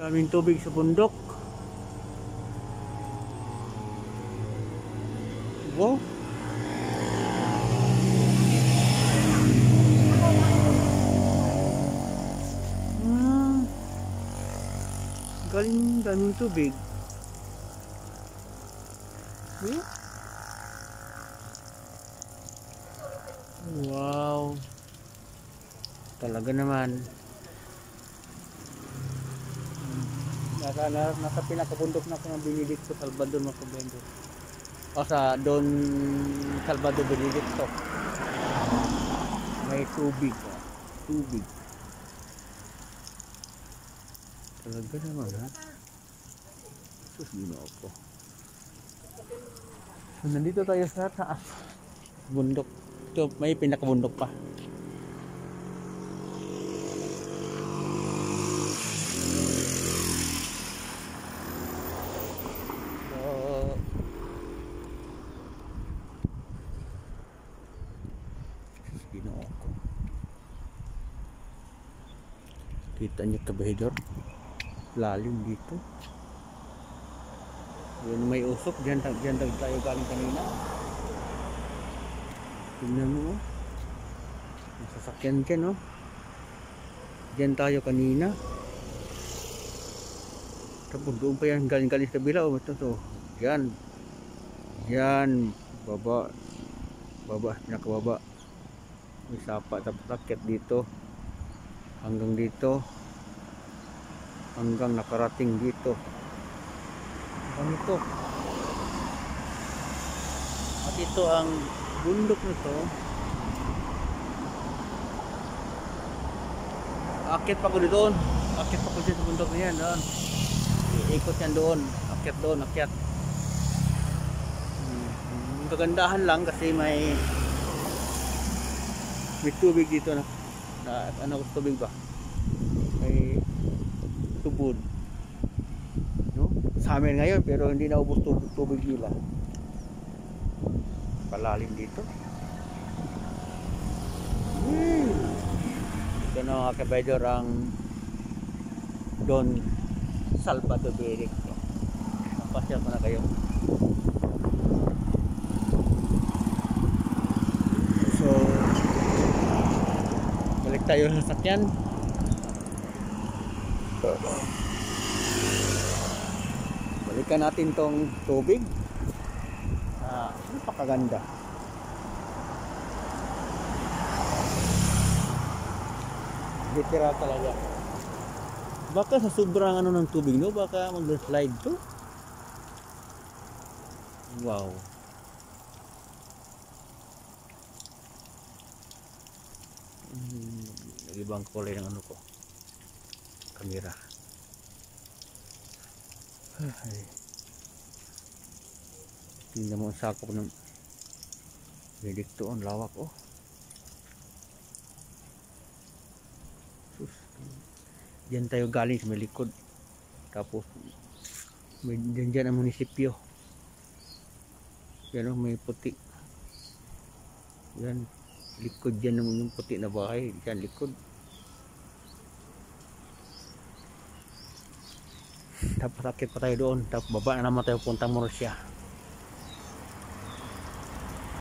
Daming tubig sa bundok. Wow. Galing daming tubig. Wow. Talaga naman. Nasa pinakabundok na ng Benedicto Salvador Macabendo. O sa Don Salvador Benedicto. May tubig. Tubig. Talaga naman ha. Sus, Ginoo ko. So, nandito tayo sa taas. Bundok. Ito may pinakabundok pa. Ginoo ko. Kita niyo kabahidor, lalim dito. Yun may usok, diyan tayo galing kanina. Tingnan mo, masasakyan dyan, no? Diyan tayo kanina. Tapos doon pa yan galing sa kabila. Oh, ito. Yan, baba, pinakababa. May sapa, tapos raket dito hanggang dito, hanggang nakarating dito, hanggang ito. At ito ang bundok nito. Akit pa ko doon, akit pa ko sa bundok na yan, doon iikot yan doon, akit doon, akit. Kagandahan lang kasi may tubig dito na ano, tubig ba? May tubod. No? Sa amin ngayon pero hindi na ubos tubig nila. Palalim dito. Ito na mga kabaydor ang Don Salvador Benedicto. Pasyal ko na kayo. So balik tayo sa sasakyan. Balikan natin tong tubig. Napakaganda. Literal talaga. Baka sa sobrang ano ng tubig, no? Baka mag-slide to. Wow. Ibang kulay ng ano ko, kamera. Tingnan mo ang sakop ng Benedicto, ang lawak oh. Sus. Diyan tayo galing sa may likod. Tapos may dyan ang munisipyo. Yan oh, may puti. Yan. Likod dyan naman yung puti na bahay. Diyan likod. Tapos akit pa tayo doon. Tapos baba na naman tayo puntang Murcia.